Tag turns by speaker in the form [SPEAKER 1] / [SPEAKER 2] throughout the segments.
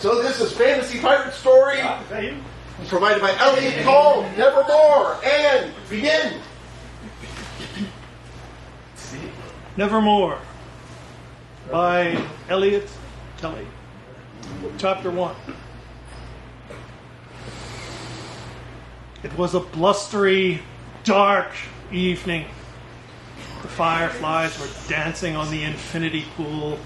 [SPEAKER 1] So this is Fantasy Pirate Story, provided by Elliot called Nevermore, and begin.
[SPEAKER 2] Nevermore by Elliot Kelly. Chapter 1. It was a blustery, dark evening. The fireflies were dancing on the infinity pool.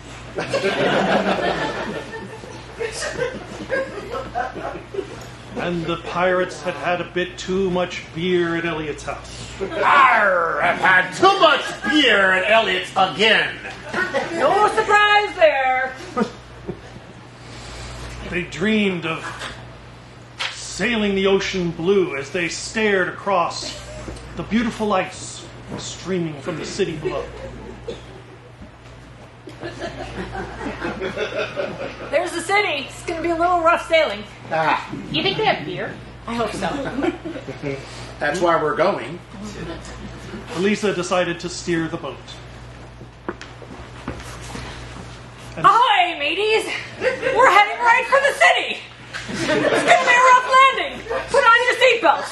[SPEAKER 2] And the pirates had had a bit too much beer at Elliot's house.
[SPEAKER 3] Arr! I've had too much beer at Elliot's again.
[SPEAKER 4] No surprise there.
[SPEAKER 2] They dreamed of sailing the ocean blue as they stared across the beautiful lights streaming from the city below.
[SPEAKER 4] There's the city. It's going to be a little rough sailing.
[SPEAKER 5] You think they have beer?
[SPEAKER 4] I hope so.
[SPEAKER 3] That's why we're going.
[SPEAKER 2] Elisa decided to steer the boat.
[SPEAKER 4] Ahoy, mateys! We're heading right for the city. It's going to be a rough landing. Put on your seatbelts.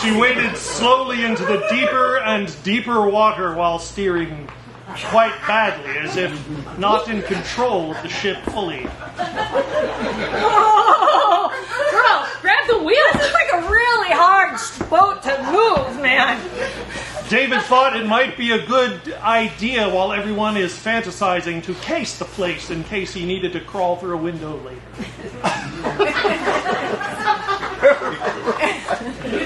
[SPEAKER 2] She waded slowly into the deeper and deeper water while steering quite badly, as if not in control of the ship fully.
[SPEAKER 4] Oh, girl, grab the wheel. This is like a really hard boat to move, man.
[SPEAKER 2] David thought it might be a good idea while everyone is fantasizing to case the place in case he needed to crawl through a window later.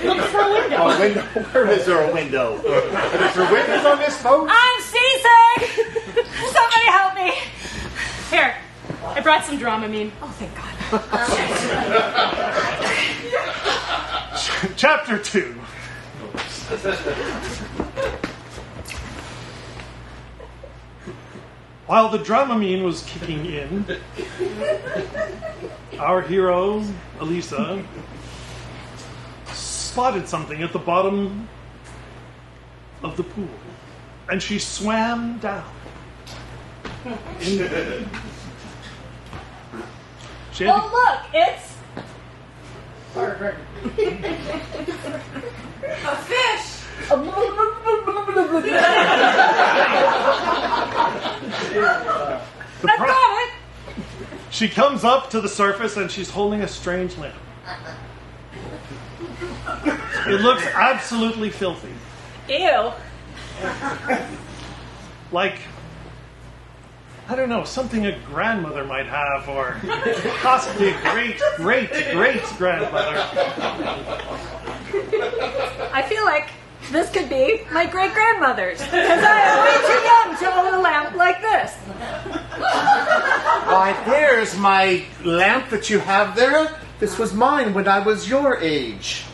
[SPEAKER 4] Look for a window.
[SPEAKER 1] A window? Where is there a window? Is there windows on this boat?
[SPEAKER 4] I'm seasick. Somebody help me.
[SPEAKER 5] Here, I brought some Dramamine.
[SPEAKER 4] Oh, thank God.
[SPEAKER 2] Chapter 2. While the Dramamine was kicking in, our hero, Elisa, spotted something at the bottom of the pool, and she swam down. She had
[SPEAKER 4] Oh, look, it's a fish. I got it.
[SPEAKER 2] She comes up to the surface and she's holding a strange lamp. It looks absolutely filthy.
[SPEAKER 4] Ew.
[SPEAKER 2] Like, I don't know, something a grandmother might have, or possibly a great-great-great-grandmother.
[SPEAKER 4] I feel like this could be my great-grandmother's, because I am way too young to own a lamp like this.
[SPEAKER 3] Why, there's my lamp that you have there. This was mine when I was your age.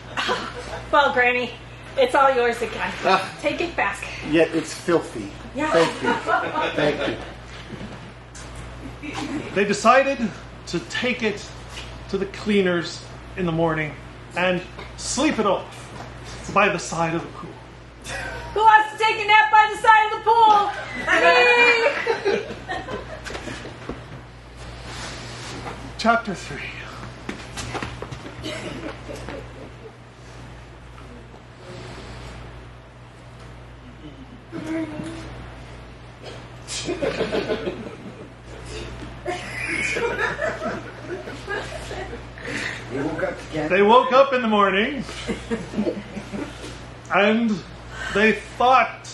[SPEAKER 4] Well, Granny, it's all yours again. Take it back.
[SPEAKER 3] Yet it's filthy.
[SPEAKER 4] Yeah.
[SPEAKER 3] Thank you. Thank you.
[SPEAKER 2] They decided to take it to the cleaners in the morning and sleep it off by the side of the pool.
[SPEAKER 4] Who wants to take a nap by the side of the pool? Me!
[SPEAKER 2] Chapter 3. They woke up in the morning and they thought,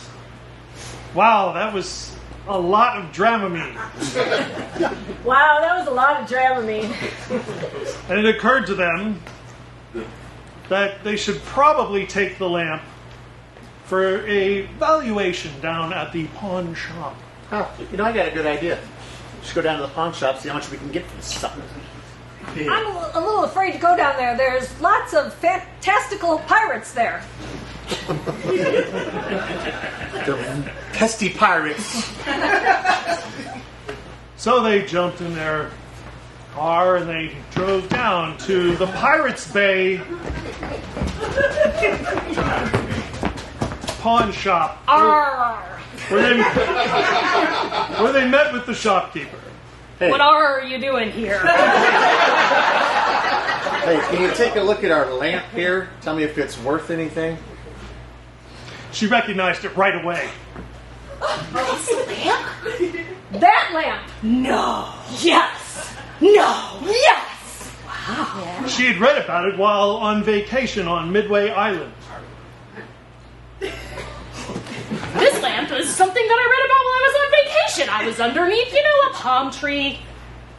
[SPEAKER 2] wow, that was a lot of Dramamine.
[SPEAKER 4] Wow, that was a lot of Dramamine.
[SPEAKER 2] And it occurred to them that they should probably take the lamp for a valuation down at the pawn shop.
[SPEAKER 3] Oh, you know, I got a good idea. Just go down to the pawn shop, see how much we can get for this stuff.
[SPEAKER 4] I'm a little afraid to go down there. There's lots of fantastical pirates there.
[SPEAKER 3] The pesty pirates.
[SPEAKER 2] So they jumped in their car and they drove down to the Pirates Bay pawn shop,
[SPEAKER 4] Arr!
[SPEAKER 2] where they met with the shopkeeper.
[SPEAKER 3] Hey.
[SPEAKER 5] What are you doing here?
[SPEAKER 3] Hey, can you take a look at our lamp here? Tell me if it's worth anything.
[SPEAKER 2] She recognized it right away.
[SPEAKER 4] That lamp?
[SPEAKER 5] No.
[SPEAKER 4] Yes.
[SPEAKER 5] No.
[SPEAKER 4] Yes.
[SPEAKER 2] She had read about it while on vacation on Midway Island.
[SPEAKER 5] This lamp is something that I read about while I was on vacation. I was underneath, a palm tree,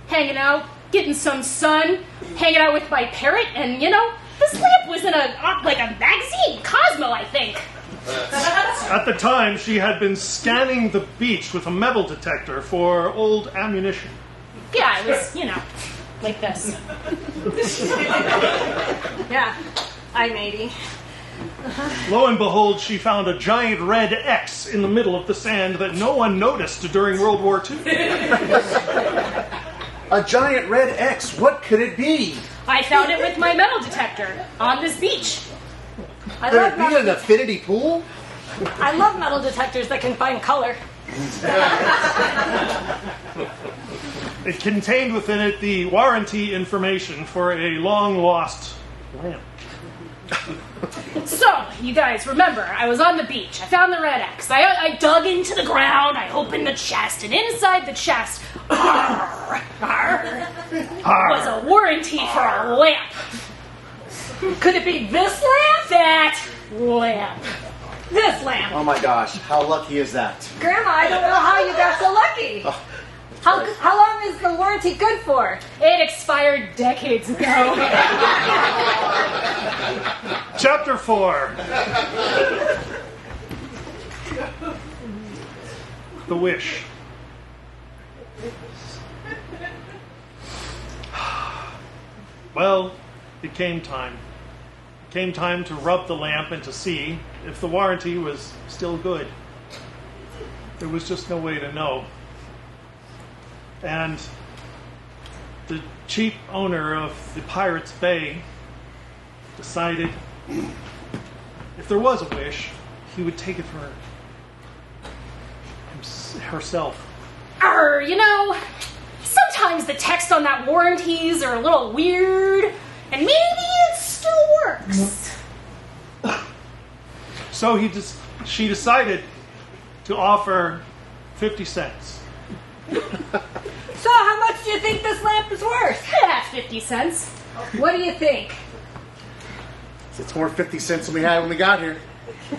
[SPEAKER 5] hanging out, getting some sun, hanging out with my parrot, and, this lamp was in a magazine, Cosmo, I think.
[SPEAKER 2] At the time, she had been scanning the beach with a metal detector for old ammunition.
[SPEAKER 5] Yeah, I was, like this.
[SPEAKER 4] Yeah. I'm 80.
[SPEAKER 2] Lo and behold, she found a giant red X in the middle of the sand that no one noticed during World War II.
[SPEAKER 3] A giant red X. What could it be?
[SPEAKER 5] I found it with my metal detector on this beach.
[SPEAKER 3] Could it be an affinity pool?
[SPEAKER 4] I love metal detectors that can find color.
[SPEAKER 2] It contained within it the warranty information for a long-lost lamp.
[SPEAKER 5] So, you guys, remember, I was on the beach. I found the red X. I dug into the ground. I opened the chest, and inside the chest was a warranty for a lamp.
[SPEAKER 4] Could it be this lamp?
[SPEAKER 5] That lamp.
[SPEAKER 4] This lamp.
[SPEAKER 3] Oh my gosh, how lucky is that?
[SPEAKER 4] Grandma, I don't know how you got so lucky. How long is the warranty good for?
[SPEAKER 5] It expired decades ago.
[SPEAKER 2] Chapter 4. The Wish. Well, it came time. It came time to rub the lamp and to see if the warranty was still good. There was just no way to know. And the chief owner of the Pirates Bay decided if there was a wish, he would take it for herself.
[SPEAKER 5] Sometimes the text on that warranties are a little weird, and maybe it still works.
[SPEAKER 2] So she decided to offer 50 cents.
[SPEAKER 4] So how much do you think this lamp is worth?
[SPEAKER 5] Yeah, 50 cents.
[SPEAKER 4] What do you think?
[SPEAKER 3] It's more 50 cents than we had when we got here.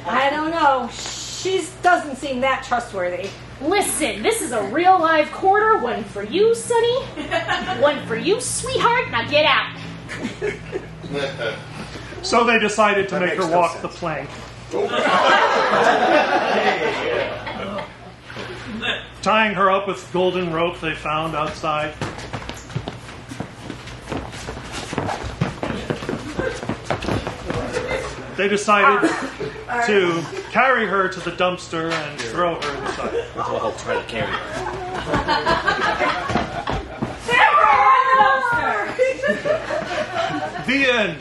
[SPEAKER 4] I don't know. She doesn't seem that trustworthy.
[SPEAKER 5] Listen, this is a real live quarter. One for you, Sonny. One for you, sweetheart. Now get out.
[SPEAKER 2] So they decided to
[SPEAKER 3] That
[SPEAKER 2] make
[SPEAKER 3] makes
[SPEAKER 2] her
[SPEAKER 3] no
[SPEAKER 2] walk
[SPEAKER 3] sense.
[SPEAKER 2] the plank. Tying her up with golden rope they found outside. They decided to carry her to the dumpster and throw her inside.
[SPEAKER 3] I'll try to carry her.
[SPEAKER 2] The end.